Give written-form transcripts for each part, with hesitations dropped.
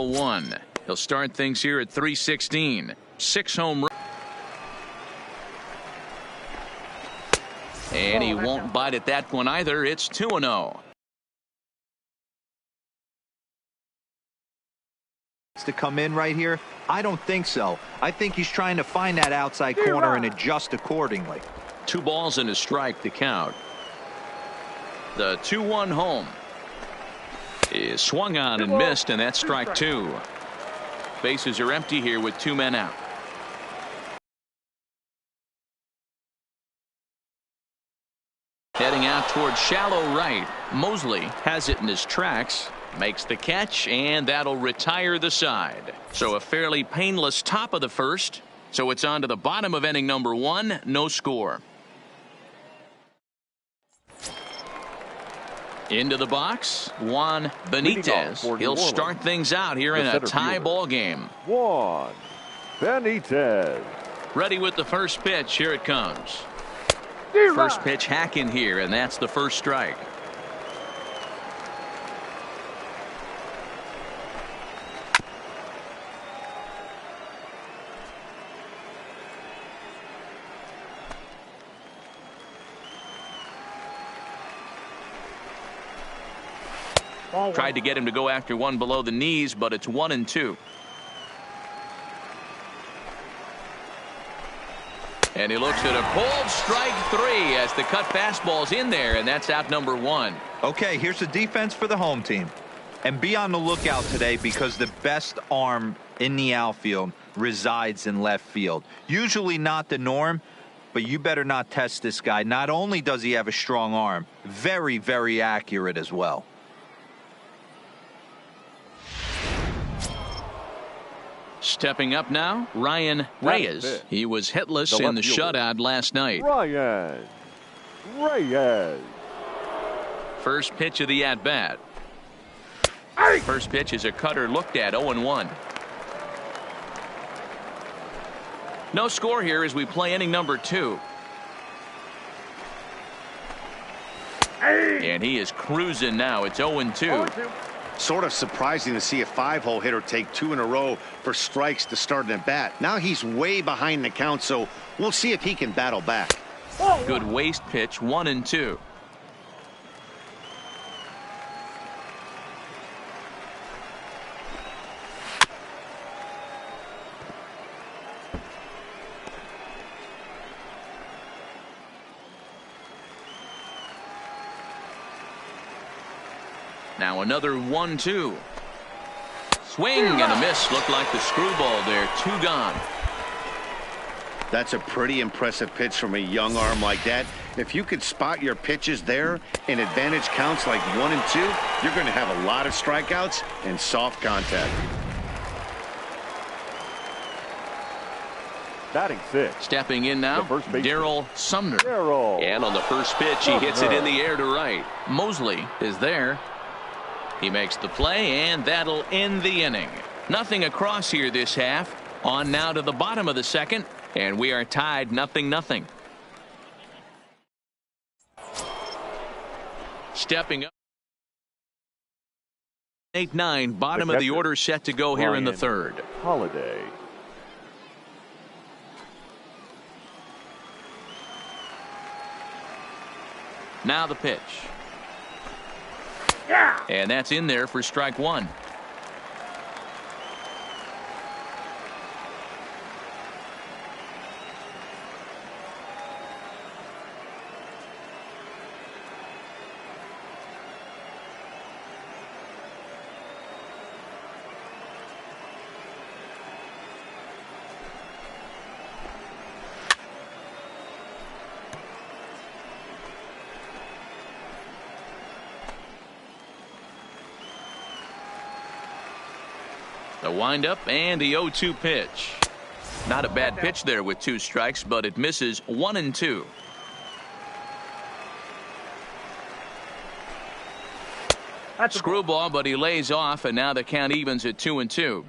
1. He'll start things here at 316. 6 home runs. And he won't bite at that one either. It's 2-0. To come in right here? I don't think so. I think he's trying to find that outside corner and adjust accordingly. 2 balls and a strike to count. The 2-1 home is swung on and missed, and that's strike 2. Bases are empty here with 2 men out. Heading out towards shallow right. Mosley has it in his tracks. Makes the catch, and that'll retire the side. So a fairly painless top of the first. So it's on to the bottom of inning number 1. No score. Into the box, Juan Benitez. He'll start things out here in a tie ball game. Juan Benitez. Ready with the first pitch. Here it comes. First pitch hacking here, and that's the first strike. Tried to get him to go after one below the knees, but it's 1-2. And he looks at a pulled strike 3 as the cut fastball's in there, and that's out number 1. Okay, here's the defense for the home team. And be on the lookout today because the best arm in the outfield resides in left field. Usually not the norm, but you better not test this guy. Not only does he have a strong arm, very, very accurate as well. Stepping up now, Ryan Reyes. He was hitless in the shutout last night. Ryan Reyes. First pitch of the at-bat. First pitch is a cutter looked at, 0-1. No score here as we play inning number 2. And he is cruising now. It's 0-2. Sort of surprising to see a 5-hole hitter take 2 in a row for strikes to start an at bat. Now he's way behind the count, so we'll see if he can battle back. Good waist pitch, 1-2. Now another 1-2. Swing and a miss. Looked like the screwball there. 2 gone. That's a pretty impressive pitch from a young arm like that. If you could spot your pitches there in advantage counts like 1 and 2, you're going to have a lot of strikeouts and soft contact. Batting 6. Stepping in now, Daryl Sumner. And on the first pitch, he hits it in the air to right. Mosley is there. He makes the play, and that'll end the inning. Nothing across here this half. On now to the bottom of the second, and we are tied 0-0. Stepping up. 8-9, bottom of the order set to go here in the third. Holiday. Now the pitch. And that's in there for strike 1. The windup and the 0-2 pitch. Not a bad pitch there with 2 strikes, but it misses 1-2. Screwball, but he lays off, and now the count evens at 2-2.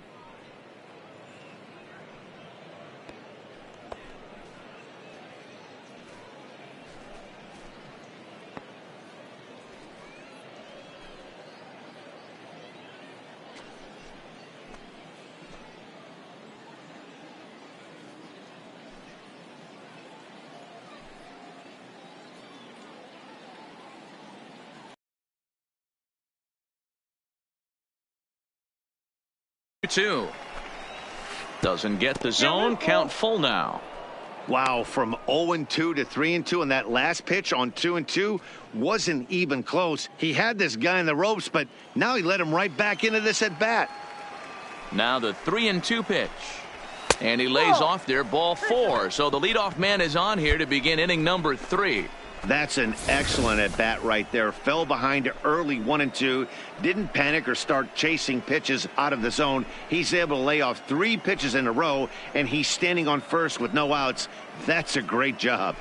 2. Doesn't get the zone. Count full now. Wow, from 0-2 to 3-2, and that last pitch on 2-2 wasn't even close. He had this guy in the ropes, but now he let him right back into this at bat. Now the 3-2 pitch. And he lays off there, ball 4. So the leadoff man is on here to begin inning number 3. That's an excellent at bat right there. Fell behind early 1-2. Didn't panic or start chasing pitches out of the zone. He's able to lay off 3 pitches in a row, and he's standing on first with no outs. That's a great job.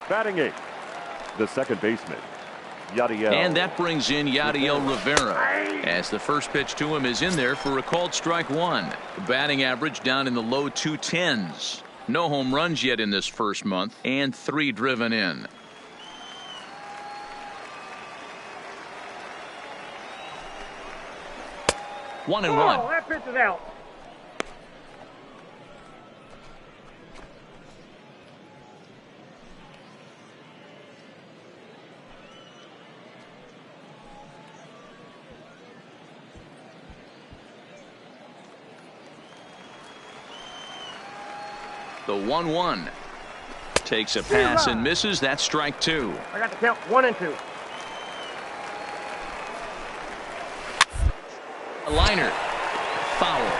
Batting 8th, the second baseman, Yadiel. And that brings in Yadiel Rivera, as the first pitch to him is in there for a called strike one. Batting average down in the low 210s. No home runs yet in this first month, and 3 driven in. One and one. That pitch is out. The 1-1 takes a pass and misses. That's strike 2. I got the count 1 and 2. A liner. Foul.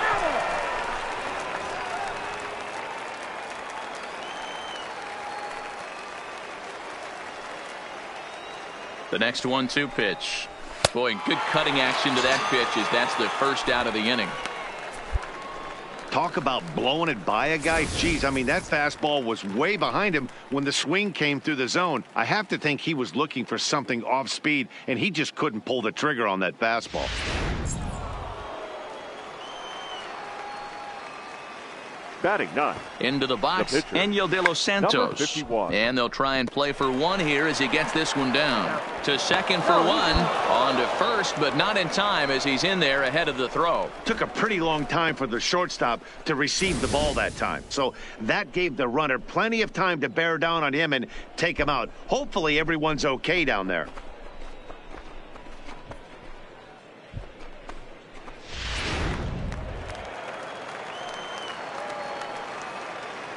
The next 1-2 pitch. Boy, good cutting action to that pitch, as that's the first out of the inning. Talk about blowing it by a guy. Geez, I mean, that fastball was way behind him when the swing came through the zone. I have to think he was looking for something off speed, and he just couldn't pull the trigger on that fastball. Batting 9th. Into the box, The pitcher, Enyel De Los number Santos. 51. And they'll try and play for one here as he gets this one down. To second for one. On to first, but not in time as he's in there ahead of the throw. Took a pretty long time for the shortstop to receive the ball that time. So that gave the runner plenty of time to bear down on him and take him out. Hopefully everyone's okay down there.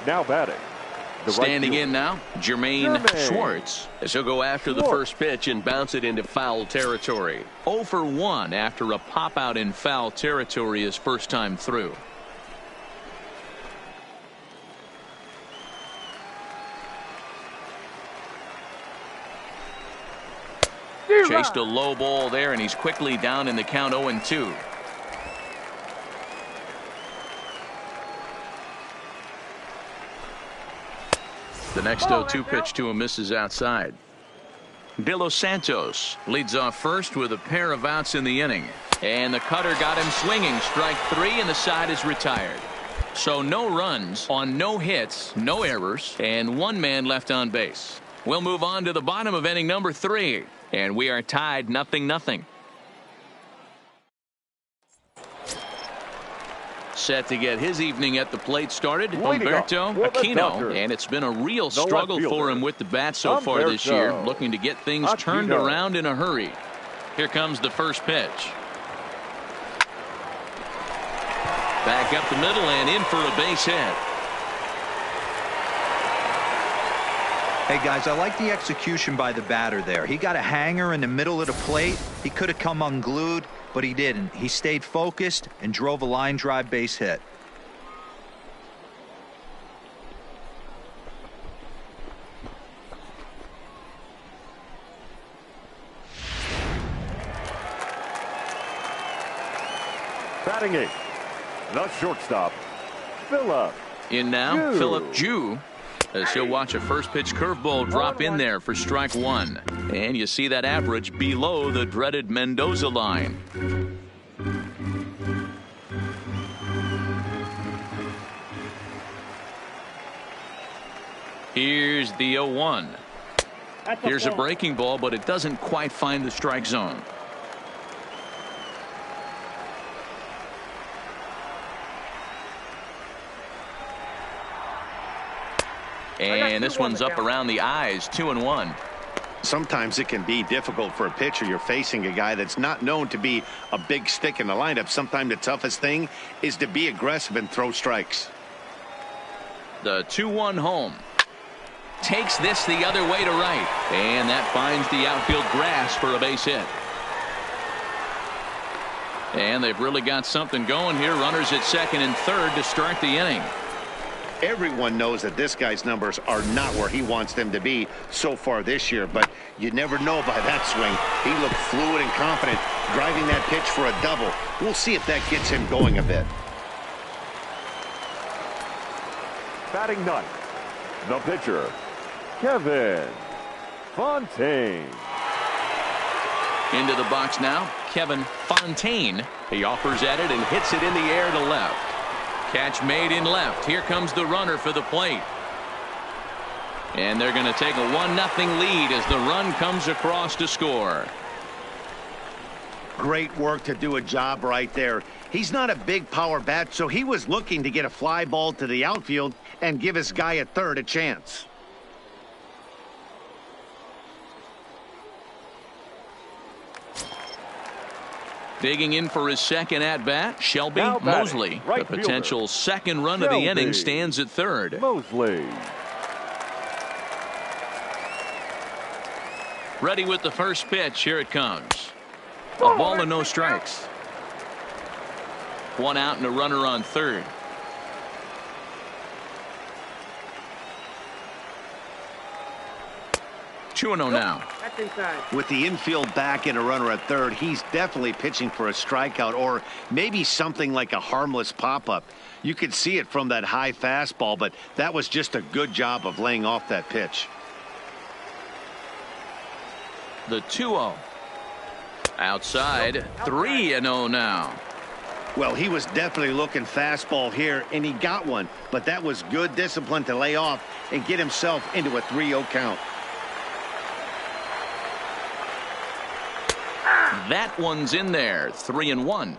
Now batting. The Standing right in now, Jermaine Schwartz, as he'll go after the first pitch and bounce it into foul territory. 0 for 1 after a pop out in foul territory his first time through. Chased a low ball there, and he's quickly down in the count 0-2. The next 0-2 pitch to him misses outside. De Los Santos leads off first with a pair of outs in the inning. And the cutter got him swinging. Strike 3, and the side is retired. So no runs on no hits, no errors, and 1 man left on base. We'll move on to the bottom of inning number 3. And we are tied 0-0. Set to get his evening at the plate started, Humberto Aquino, and it's been a real struggle for him with the bat so far this year, looking to get things turned around in a hurry. Here comes the first pitch. Back up the middle and in for a base hit. Hey guys, I like the execution by the batter there. He got a hanger in the middle of the plate. He could have come unglued, but he didn't. He stayed focused and drove a line drive base hit. Batting 8th, the shortstop, Phillip. In now, Phillip Jew, as he'll watch a first pitch curveball drop in there for strike 1. And you see that average below the dreaded Mendoza line. Here's the 0-1. Here's a breaking ball, but it doesn't quite find the strike zone. And this one's up around the eyes, 2-1. Sometimes it can be difficult for a pitcher. You're facing a guy that's not known to be a big stick in the lineup. Sometimes the toughest thing is to be aggressive and throw strikes. The 2-1 home. Takes this the other way to right. And that finds the outfield grass for a base hit. And they've really got something going here. Runners at second and third to start the inning. Everyone knows that this guy's numbers are not where he wants them to be so far this year, but you never know by that swing. He looked fluid and confident, driving that pitch for a double. We'll see if that gets him going a bit. Batting 9th, the pitcher, Kevin Fontaine. Into the box now, Kevin Fontaine. He offers at it and hits it in the air to left. Catch made in left. Here comes the runner for the plate. And they're going to take a 1-0 lead as the run comes across to score. Great work to do a job right there. He's not a big power bat, so he was looking to get a fly ball to the outfield and give his guy at third a chance. Digging in for his second at-bat, Shelby Mosley. Right the potential second run Shelby. of the inning stands at third. Mosley. Ready with the first pitch. Here it comes. A ball and no strikes. 1 out and a runner on third. Two and 0 now. That's inside. With the infield back and a runner at third, he's definitely pitching for a strikeout or maybe something like a harmless pop-up. You could see it from that high fastball, but that was just a good job of laying off that pitch. The 2-0. Outside. 3-0 now. Well, he was definitely looking fastball here, and he got one. But that was good discipline to lay off and get himself into a 3-0 count. That one's in there. 3-1.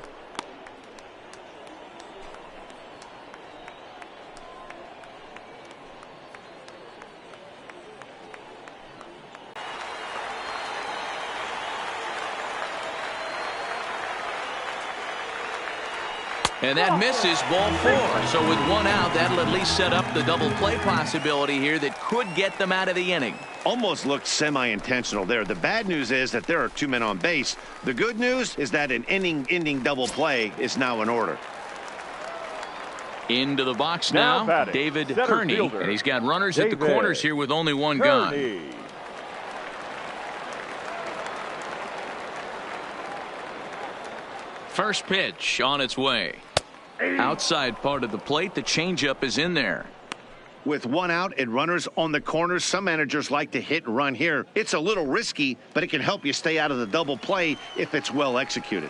And that misses, ball 4. So with 1 out, that'll at least set up the double play possibility here that could get them out of the inning. Almost looked semi-intentional there. The bad news is that there are 2 men on base. The good news is that an inning-ending double play is now in order. Into the box now, David Kearney. And he's got runners at the corners here with only 1 gone. First pitch on its way. Outside part of the plate, the changeup is in there. With 1 out and runners on the corners, some managers like to hit and run here. It's a little risky, but it can help you stay out of the double play if it's well executed.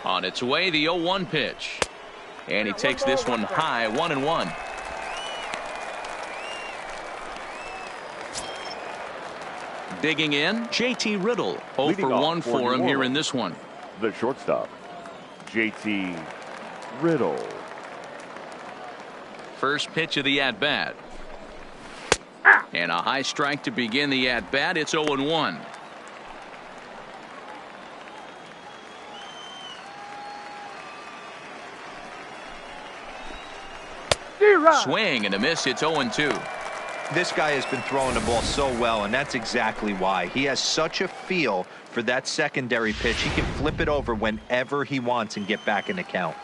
On its way, the 0-1 pitch. And he takes this one high, 1-1. Digging in, JT Riddle. 0 for 1 for him here in this one. The shortstop, JT Riddle. First pitch of the at-bat. And a high strike to begin the at-bat. It's 0-1. Swing and a miss. It's 0-2. This guy has been throwing the ball so well, and that's exactly why. He has such a feel for that secondary pitch. He can flip it over whenever he wants and get back in the count.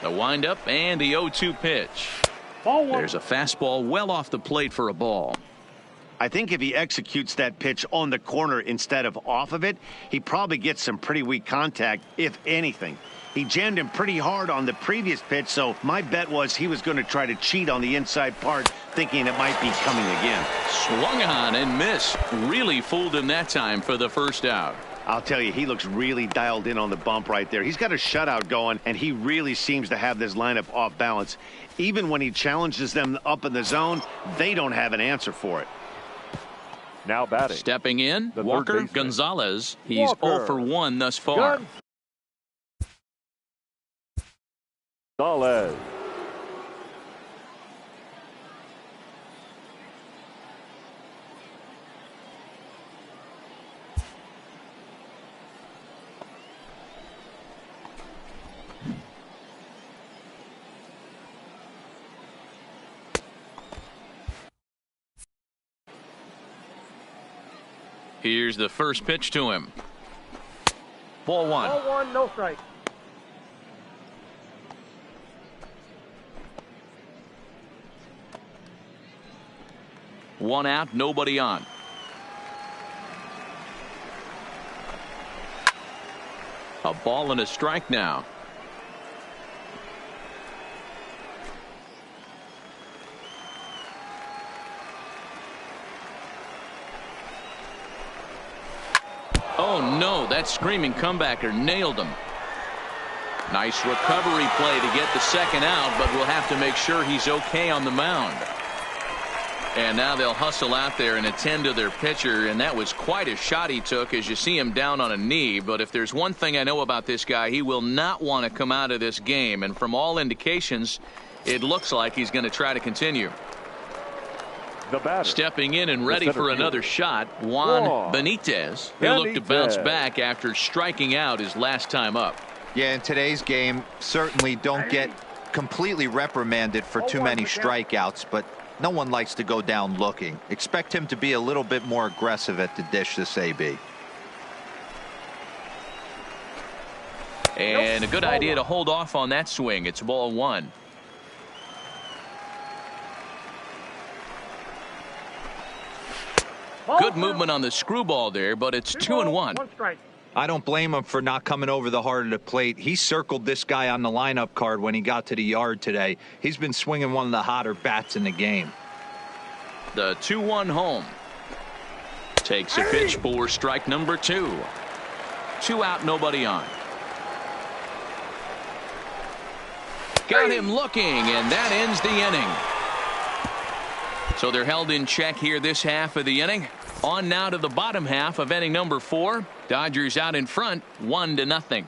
The windup and the 0-2 pitch. There's a fastball well off the plate for a ball. I think if he executes that pitch on the corner instead of off of it, he probably gets some pretty weak contact, if anything. He jammed him pretty hard on the previous pitch, so my bet was he was going to try to cheat on the inside part, thinking it might be coming again. Swung on and missed. Really fooled him that time for the first out. I'll tell you, he looks really dialed in on the bump right there. He's got a shutout going, and he really seems to have this lineup off balance. Even when he challenges them up in the zone, they don't have an answer for it. Now batting. Stepping in, Walker Gonzalez. He's 0 for 1 thus far. Gonzalez. Here's the first pitch to him. Ball 1. Ball 1, no strike. One out, nobody on. A ball and a strike now. Oh no, that screaming comebacker nailed him. Nice recovery play to get the second out, but we'll have to make sure he's okay on the mound. And now they'll hustle out there and attend to their pitcher, and that was quite a shot he took as you see him down on a knee. But if there's one thing I know about this guy, he will not want to come out of this game, and from all indications it looks like he's going to try to continue. The batter, stepping in and ready for another shot, Juan Benitez, who looked to bounce back after striking out his last time up. Yeah, in today's game, certainly don't get completely reprimanded for too many strikeouts, but no one likes to go down looking. Expect him to be a little bit more aggressive at the dish this AB. And a good idea to hold off on that swing. It's ball one. Good movement on the screwball there, but it's 2-1. I don't blame him for not coming over the heart of the plate. He circled this guy on the lineup card when he got to the yard today. He's been swinging one of the hotter bats in the game. The 2-1 home. Takes a pitch for strike number 2. 2 out, nobody on. Got him looking, and that ends the inning. So they're held in check here this half of the inning. On now to the bottom half of inning number 4. Dodgers out in front, 1-0.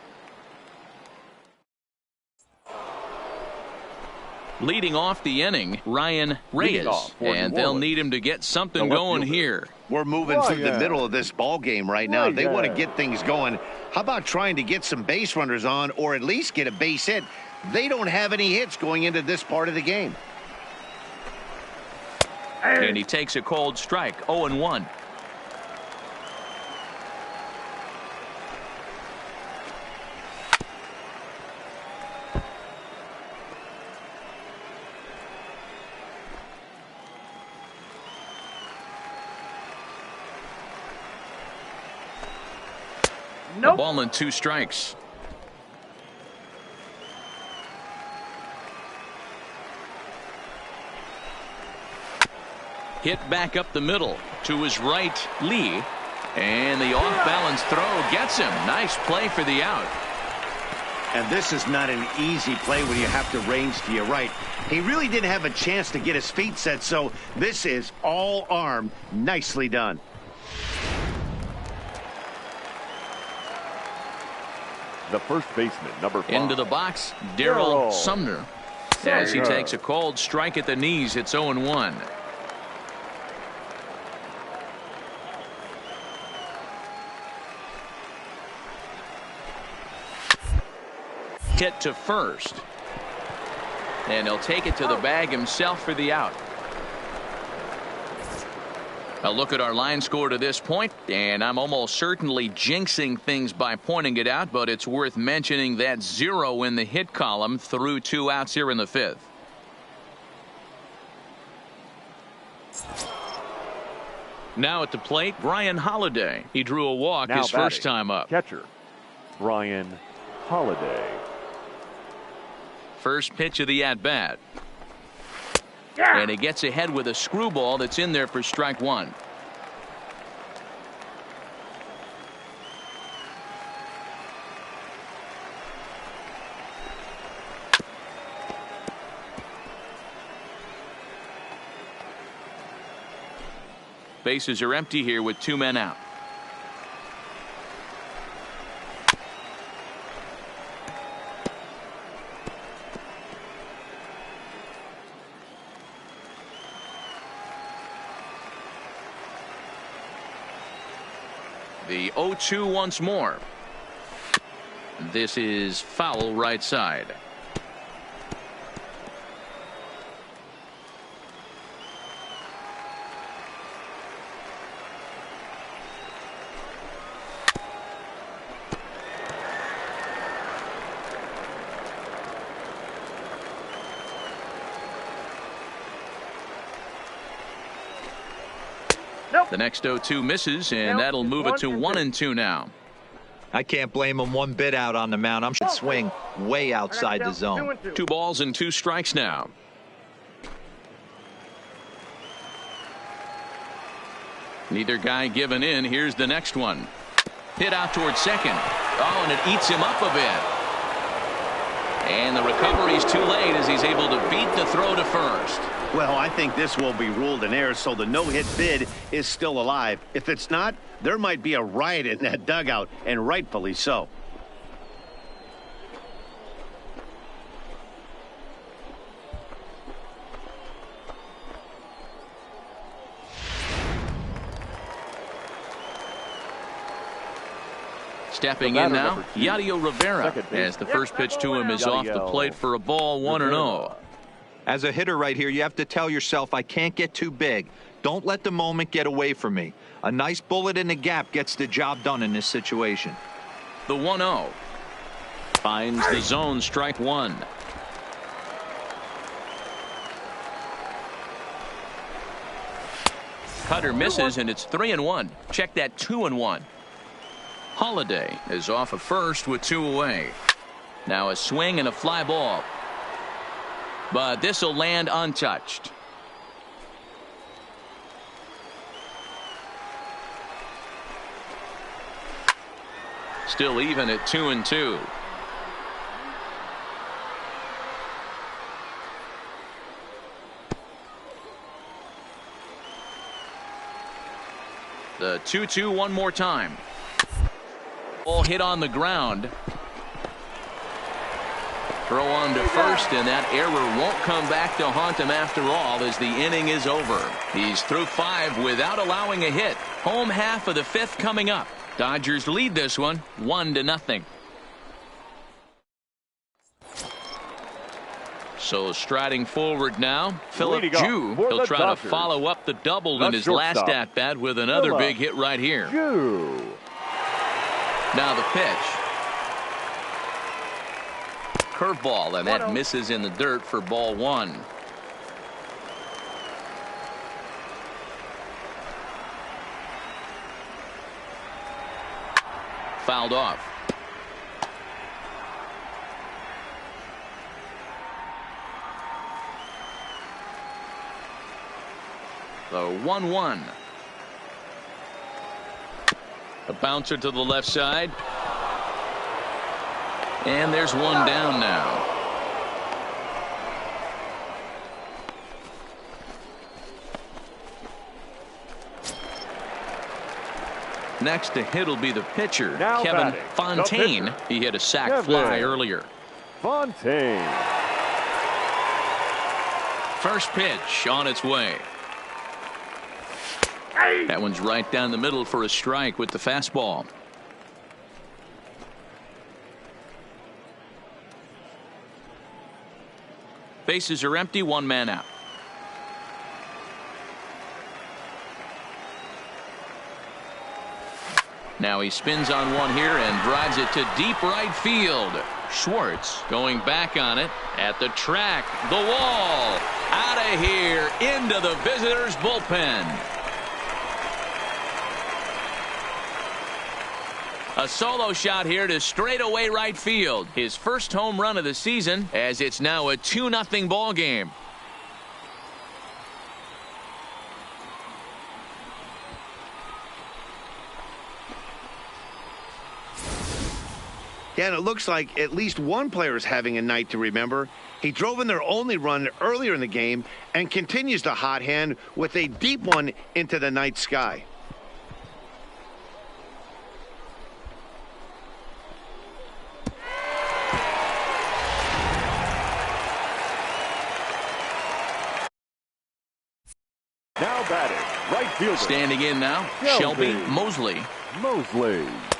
Leading off the inning, Ryan Reyes, and they'll need him to get something going here. We're moving through the middle of this ball game right now. They want to get things going. How about trying to get some base runners on, or at least get a base hit? They don't have any hits going into this part of the game. And he takes a cold strike, 0-1. A ball and 2 strikes. Hit back up the middle to his right, Lee, and the off-balance throw gets him. Nice play for the out. And this is not an easy play when you have to range to your right. He really didn't have a chance to get his feet set, so this is all arm. Nicely done. The first baseman, number 5. Into the box, Darryl Sumner. As he takes a cold strike at the knees, it's 0-1. Hit to first. And he'll take it to the bag himself for the out. A look at our line score to this point, and I'm almost certainly jinxing things by pointing it out, but it's worth mentioning that 0 in the hit column through 2 outs here in the 5th. Now at the plate, Brian Holiday. He drew a walk his first time up. Catcher, Brian Holiday. First pitch of the at-bat. And he gets ahead with a screwball that's in there for strike 1. Bases are empty here with 2 men out. The 0-2 once more. This is foul right side. The next 0-2 misses, and that'll move it to 1-2 now. I can't blame him one bit out on the mound. I'm should swing way outside the zone. 2 balls and 2 strikes now. Neither guy giving in. Here's the next one. Hit out towards second. Oh, and it eats him up a bit. And the recovery's too late as he's able to beat the throw to first. Well, I think this will be ruled an error, so the no-hit bid is still alive. If it's not, there might be a riot in that dugout, and rightfully so. Stepping in now, Yadier Rivera, as the first pitch to him is off the plate for a ball, 1-0. As a hitter right here, you have to tell yourself, I can't get too big. Don't let the moment get away from me. A nice bullet in the gap gets the job done in this situation. The 1-0. Finds the zone, strike one. Cutter misses, and it's 3-1. Check that 2-1. Holiday is off of first with 2 away. Now a swing and a fly ball. But this will land untouched. Still even at 2-2. The 2-2 one more time. Ball hit on the ground. Throw on to first, and that error won't come back to haunt him after all as the inning is over. He's through 5 without allowing a hit. Home half of the 5th coming up. Dodgers lead this one 1-0. So striding forward now, Phillip Jew. He'll try to follow up the double in his last at-bat with another big hit right here. Now the pitch. Curveball, and that misses in the dirt for ball 1. Fouled off. The 1-1. A bouncer to the left side. And there's one down now. Next to hit will be the pitcher, now Kevin batting, Fontaine. He hit a sac fly earlier. Fontaine. First pitch on its way. That one's right down the middle for a strike with the fastball. Bases are empty, 1 man out. Now he spins on one here and drives it to deep right field. Schwartz going back on it at the track. The wall. Out of here into the visitors' bullpen. A solo shot here to straightaway right field. His first home run of the season, as it's now a 2-0 ball game. Yeah, and it looks like at least one player is having a night to remember. He drove in their only run earlier in the game and continues the hot hand with a deep one into the night sky. Now batting, right fielder. Standing in now, Shelby Mosley.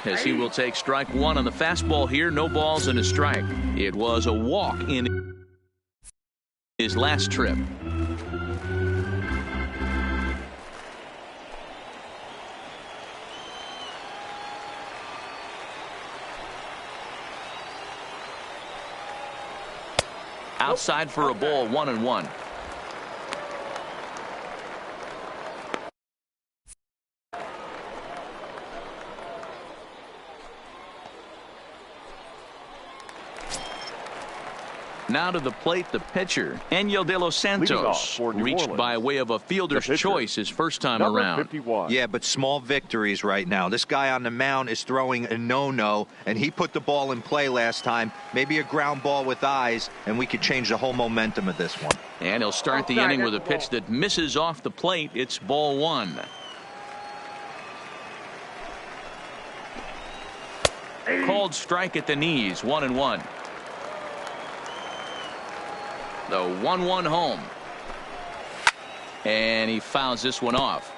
As he will take strike one on the fastball here. No balls and a strike. It was a walk in his last trip. Outside for a ball, 1-1. Now to the plate, the pitcher, Angel De Los Santos, reached by way of a fielder's choice his first time around. 51. Yeah, but small victories right now. This guy on the mound is throwing a no-no, and he put the ball in play last time. Maybe a ground ball with eyes, and we could change the whole momentum of this one. And he'll start the inning with a pitch that misses off the plate. It's ball one. Called strike at the knees, 1-1. The 1-1 home. And he fouls this one off.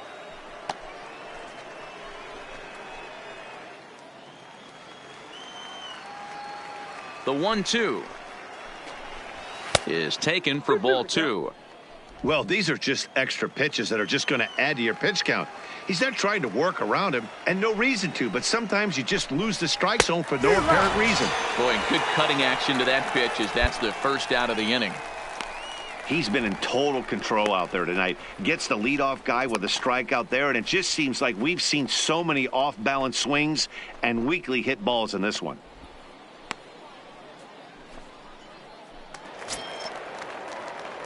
The 1-2 is taken for ball two. Well, these are just extra pitches that are just going to add to your pitch count. He's not trying to work around him, and no reason to, but sometimes you just lose the strike zone for no apparent reason. Boy, good cutting action to that pitch as that's the first out of the inning. He's been in total control out there tonight. Gets the leadoff guy with a strikeout there, and it just seems like we've seen so many off-balance swings and weakly hit balls in this one.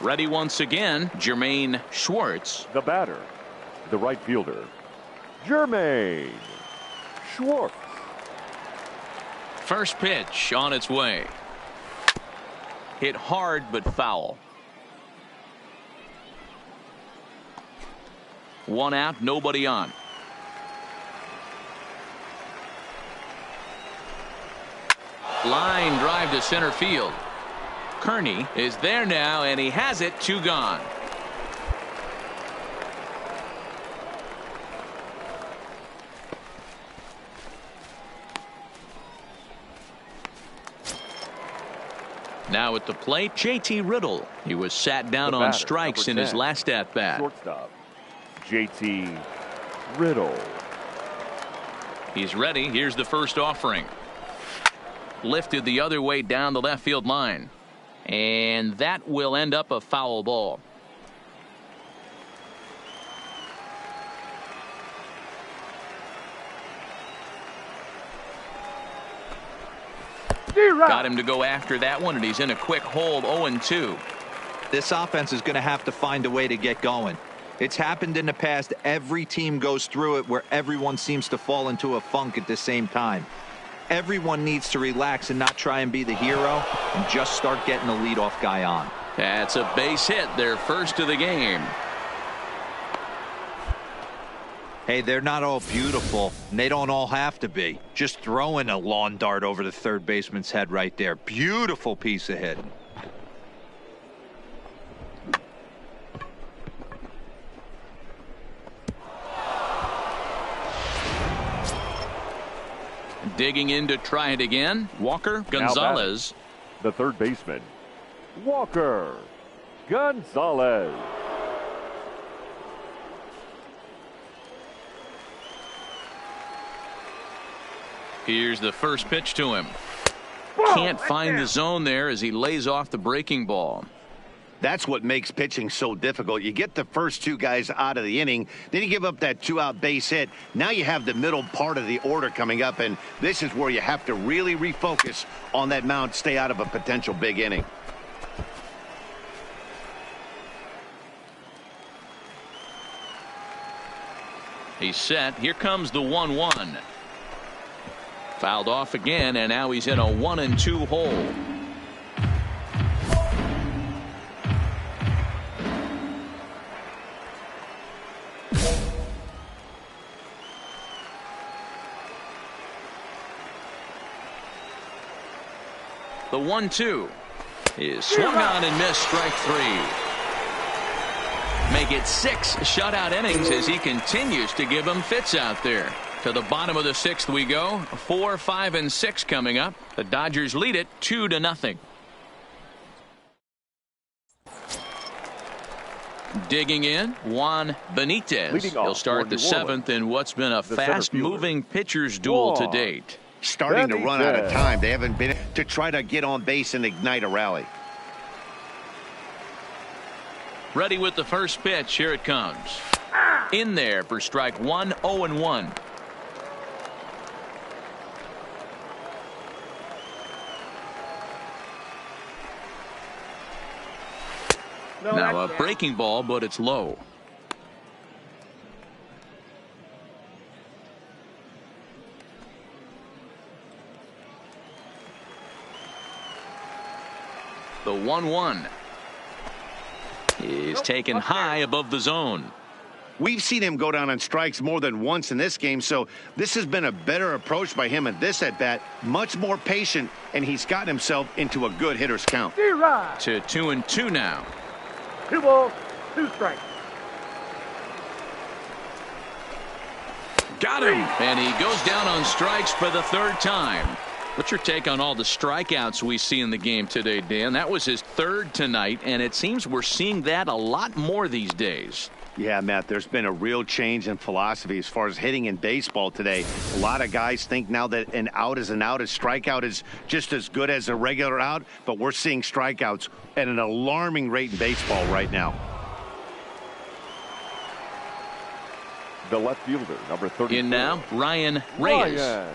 Ready once again, Jermaine Schwartz. The batter, the right fielder, Jermaine Schwartz. First pitch on its way. Hit hard but foul. One out, nobody on. Line drive to center field. Kearney is there now, and he has it. Two gone. Now at the plate, J.T. Riddle. He was sat down on strikes in his last at bat. Shortstop, J.T. Riddle. He's ready. Here's the first offering. Lifted the other way down the left field line. And that will end up a foul ball. Got him to go after that one, and he's in a quick hold. 0-2. This offense is going to have to find a way to get going. It's happened in the past. Every team goes through it where everyone seems to fall into a funk at the same time. Everyone needs to relax and not try and be the hero and just start getting the leadoff guy on. That's a base hit, their first of the game. Hey, they're not all beautiful, and they don't all have to be. Just throwing a lawn dart over the third baseman's head right there. Beautiful piece of hitting. Digging in to try it again, Walker Gonzalez. The third baseman, Walker Gonzalez. Here's the first pitch to him. Can't find the zone there as he lays off the breaking ball. That's what makes pitching so difficult. You get the first two guys out of the inning, then you give up that two-out base hit. Now you have the middle part of the order coming up, and this is where you have to really refocus on that mound, stay out of a potential big inning. He's set. Here comes the 1-1. Fouled off again, and now he's in a 1-2 hole. The 1-2 is swung on and missed. Strike three. Make it 6 shutout innings as he continues to give them fits out there. To the bottom of the 6th we go. 4, 5, and 6 coming up. The Dodgers lead it 2-0. Digging in, Juan Benitez. He'll start the 7th in what's been a fast-moving pitcher's duel to date. Starting to run out of time. They haven't been to try to get on base and ignite a rally. Ready with the first pitch. Here it comes. In there for strike one. 0-1. No, Now a that's breaking ball, but it's low. The 1-1 is taken high above the zone. We've seen him go down on strikes more than once in this game, so this has been a better approach by him at this at-bat. Much more patient, and he's gotten himself into a good hitter's count. to 2-2 now. 2 balls, 2 strikes. Got him. And he goes down on strikes for the 3rd time. What's your take on all the strikeouts we see in the game today, Dan? That was his 3rd tonight, and it seems we're seeing that a lot more these days. Yeah, Matt, there's been a real change in philosophy as far as hitting in baseball today. A lot of guys think now that an out is an out, a strikeout is just as good as a regular out, but we're seeing strikeouts at an alarming rate in baseball right now. The left fielder, number 30. In now, Ryan Reyes.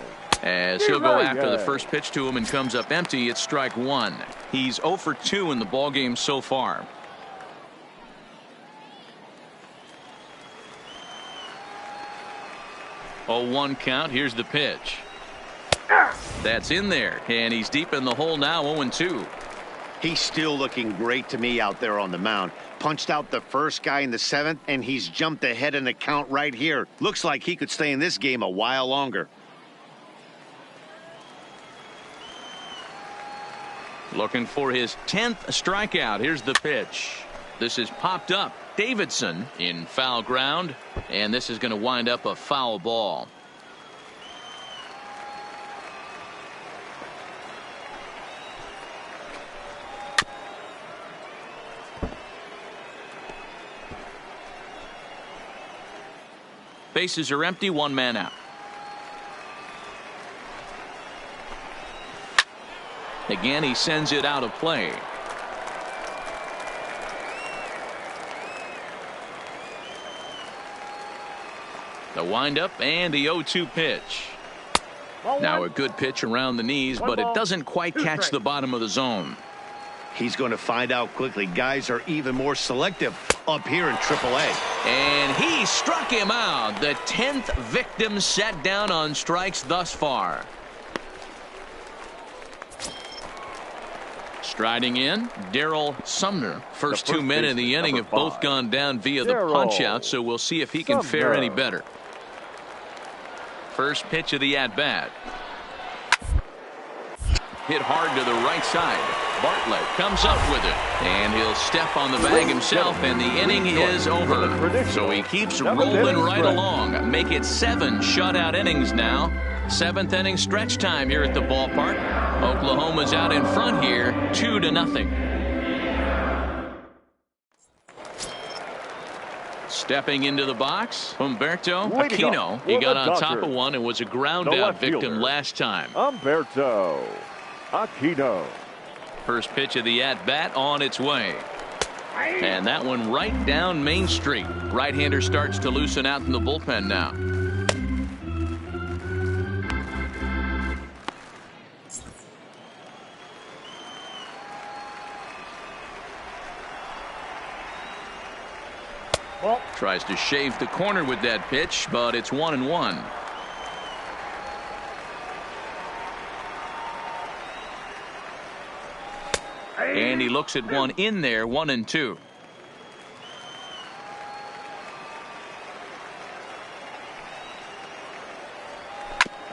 As he'll go after the first pitch to him and comes up empty, it's strike 1. He's 0 for 2 in the ballgame so far. Oh, 1 count. Here's the pitch. That's in there, and he's deep in the hole now. 0-2. He's still looking great to me out there on the mound. Punched out the first guy in the 7th, and he's jumped ahead in the count right here. Looks like he could stay in this game a while longer. Looking for his 10th strikeout. Here's the pitch. This is popped up. Davidson in foul ground, and this is going to wind up a foul ball. Bases are empty, 1 man out. Again, he sends it out of play. The windup and the 0-2 pitch. Now a good pitch around the knees, but it doesn't quite catch the bottom of the zone. He's going to find out quickly. Guys are even more selective up here in AAA. And he struck him out. The 10th victim set down on strikes thus far. Striding in, Darryl Sumner. First 2 men in the inning have both gone down via the punch-out, so we'll see if he can fare any better. First pitch of the at-bat. Hit hard to the right side. Bartlett comes up with it, and he'll step on the bag himself, and the inning is over. So he keeps rolling right along. Make it 7 shutout innings now. 7th inning stretch time here at the ballpark. Oklahoma's out in front here, 2-0. Stepping into the box, Humberto Aquino. He got on top of one and was a ground out victim last time. Humberto Aquino. First pitch of the at-bat on its way. And that one right down Main Street. Right-hander starts to loosen out in the bullpen now. Tries to shave the corner with that pitch, but it's 1-1. And he looks at one in there, 1-2.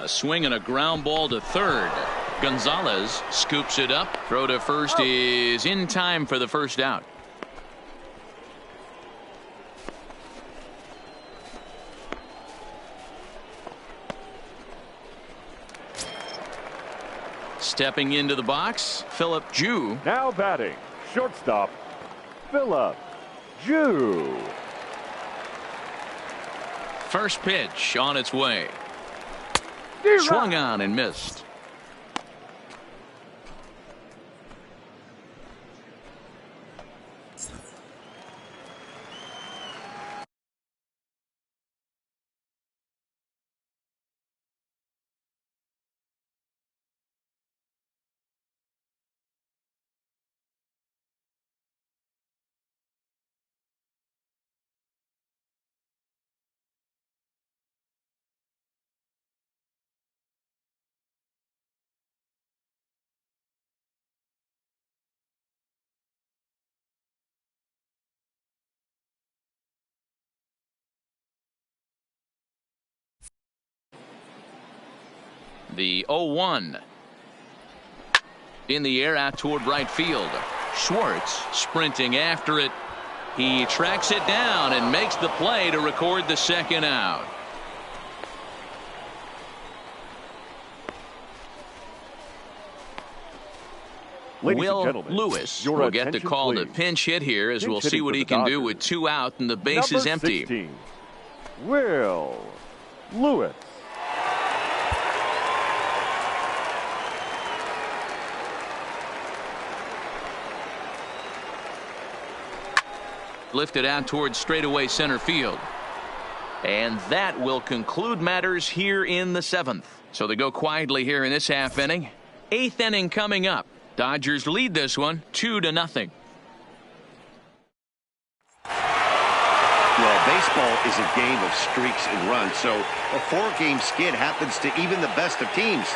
A swing and a ground ball to third. Gonzalez scoops it up. Throw to first is in time for the first out. Stepping into the box, Philip Jew. Now batting, shortstop, Philip Jew. First pitch on its way. Swung on and missed. The 0-1. In the air out toward right field. Schwartz sprinting after it. He tracks it down and makes the play to record the second out. Will Lewis will get the call to pinch hit here, as we'll see what he can do with 2 out and the base is empty. 16, Will Lewis. Lifted out towards straightaway center field. And that will conclude matters here in the 7th. So they go quietly here in this half inning. 8th inning coming up. Dodgers lead this one 2-0. Well, baseball is a game of streaks and runs, so a 4-game skid happens to even the best of teams.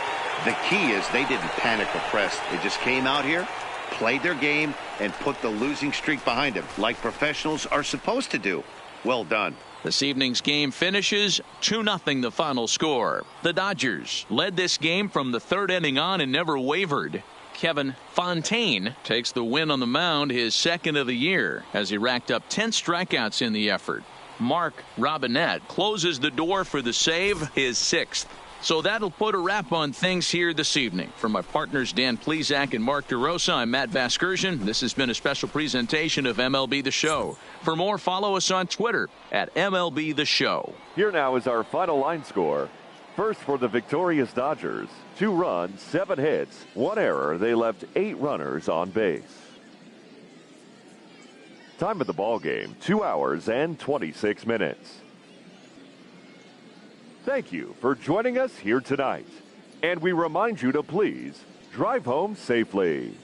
The key is they didn't panic or press. They just came out here, played their game, and put the losing streak behind them, like professionals are supposed to do. Well done. This evening's game finishes 2-0 the final score. The Dodgers led this game from the 3rd inning on and never wavered. Kevin Fontaine takes the win on the mound, his 2nd of the year, as he racked up 10 strikeouts in the effort. Mark Robinette closes the door for the save, his 6th. So that'll put a wrap on things here this evening. For my partners Dan Plesac and Mark DeRosa, I'm Matt Vasgersian. This has been a special presentation of MLB The Show. For more, follow us on Twitter at MLB The Show. Here now is our final line score. First for the victorious Dodgers, 2 runs, 7 hits, 1 error. They left 8 runners on base. Time of the ball game, 2 hours and 26 minutes. Thank you for joining us here tonight. And we remind you to please drive home safely.